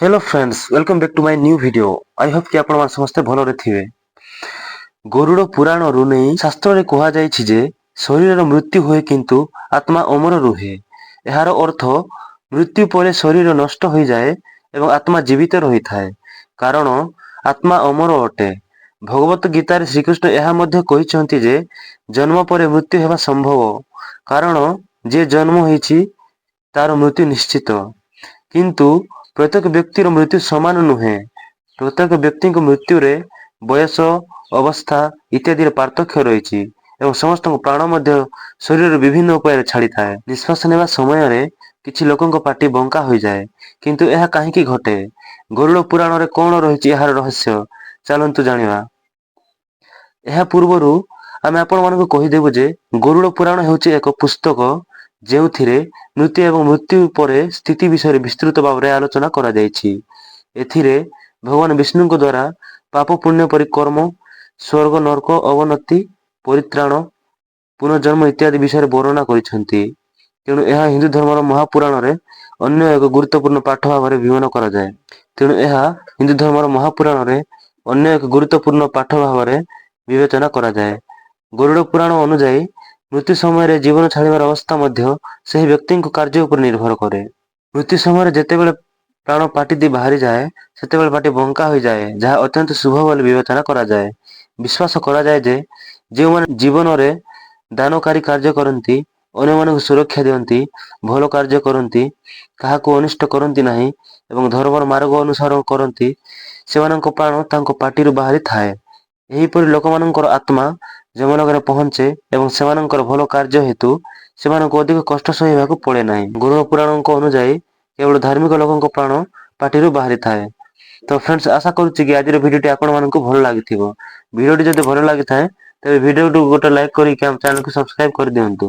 Hello friends, welcome back to my new video. I hope कि आपण समस्ते भलरे थिबे। गरुड़ पुराणरू नहीं शास्त्र कहुଯାଇଛି जे शरीर मृत्यु हुए किंतु आत्मा अमर रुहे। एहार अर्थ मृत्यु पर शरीर नष्ट हो जाए एवं आत्मा जीवित रही थाए, कारण आत्मा अमर अटे। भगवत गीतार श्रीकृष्ण यह मध्य कहिसेंति जे जन्म पर मृत्यु हेबा संभव, कारण जे जन्म होइछि तार मृत्यु निश्चित। किंतु प्रत्येक व्यक्तिर मृत्यु समान नुहे। प्रत्येक व्यक्ति मृत्यु रे बयस, अवस्था इत्यादि पार्थक्य रही एवं समस्त प्राण मध्य शरीर विभिन्न उपाय छाड़ी थाए। निश्वास नेवा समय रे किछि लोकंक पाटी बंका हो जाए, किंतु यह काहींकि घटे? गरुड़ पुराण रे कौन रही यार रहस्य, चलंतु जानिबा। यह पूर्वरु आमे आपण मानक कहिदेबु जे गरुड़ पुराण हेउछि एक पुस्तक ଯେଉଁଥିରେ ମୃତ୍ୟୁ ଏବଂ ମୃତ୍ୟୁ ପରେ ସ୍ଥିତି ବିଷୟରେ ବିସ୍ତୃତ ଭାବରେ ଆଲୋଚନା କରାଯାଇଛି। ଏଥିରେ ଭଗବାନ ବିଷ୍ଣୁଙ୍କ ଦ୍ୱାରା ପାପ ପୁଣ୍ୟ ପରି କର୍ମ, ସ୍ୱର୍ଗ ନରକ ଅବନତି, ପରିତ୍ରାଣ, ପୁନର୍ଜନ୍ମ ଇତ୍ୟାଦି ବିଷୟରେ ବର୍ଣ୍ଣନା କରିଛନ୍ତି। ତେଣୁ ଏହା ହିନ୍ଦୁ ଧର୍ମର ମହାପୁରାଣରେ ଅନ୍ୟ ଏକ ଗୁରୁତ୍ୱପୂର୍ଣ୍ଣ ପାଠ ଭାବରେ ବିବେଚନା କରାଯାଏ। ତେଣୁ ଏହା ହିନ୍ଦୁ ଧର୍ମର ମହାପୁରାଣରେ ଅନ୍ୟ ଏକ ଗୁରୁତ୍ୱପୂର୍ଣ୍ଣ ପାଠ ଭାବରେ ବିବେଚନା କରାଯାଏ। ଗରୁଡ଼ ପୁରାଣ ଅନୁଯାୟୀ ମୃତ୍ୟୁ ସମୟରେ ଜୀବନ ଛାଡ଼ିବାର ଅବସ୍ଥା ମଧ୍ୟ ସେହି ବ୍ୟକ୍ତିଙ୍କ କାର୍ଯ୍ୟ ଉପରେ ନିର୍ଭର କରେ। ମୃତ୍ୟୁ ସମୟରେ ଯେତେବେଳେ ପ୍ରାଣ ପାଟି ଦେଇ ବାହାରି ଯାଏ, ସେତେବେଳେ ପାଟି ବଙ୍କା ହୋଇଯାଏ, ଯାହା ଅତ୍ୟନ୍ତ ଶୁଭ ବୋଲି ବିବେଚନା କରାଯାଏ। ବିଶ୍ୱାସ କରାଯାଏ ଯେ ଯେଉଁମାନେ ଜୀବନରେ ଦାନକାରୀ କାର୍ଯ୍ୟ କରନ୍ତି, ଅନ୍ୟମାନଙ୍କୁ ସୁରକ୍ଷା ଦିଅନ୍ତି, ଭଲ କାର୍ଯ୍ୟ କରନ୍ତି, କାହାକୁ ଅନିଷ୍ଟ କରନ୍ତି ନାହିଁ ଏବଂ ଧର୍ମର ମାର୍ଗ ଅନୁସରଣ କରନ୍ତି, ସେମାନଙ୍କ ପ୍ରାଣ ତାଙ୍କ ପାଟିରୁ ବାହାରି ଥାଏ। ଏହିପରି ଲୋକମାନଙ୍କର ଆତ୍ମା ଯମଲୋକରେ ପହଞ୍ଚେ ଏବଂ ସେମାନଙ୍କର ଭଲ କାର୍ଯ୍ୟ ହେତୁ ସେମାନଙ୍କୁ ଅଧିକ କଷ୍ଟ ସହିବାକୁ ପଡ଼େ ନାହିଁ। ଗରୁଡ଼ ପୁରାଣଙ୍କ ଅନୁଯାୟୀ କେବଳ ଧାର୍ମିକ ଲୋକଙ୍କ ପ୍ରାଣ ପାଟିରୁ ବାହାରିଥାଏ। ତ फ्रेंड्स, आशा करुच्ची कि आज भिडियोटी आपको भल लगी। भिडियोटी जब भल लगी तेज भिडियो गोटे लाइक करके चैनल को सब्सक्राइब कर दिंतु।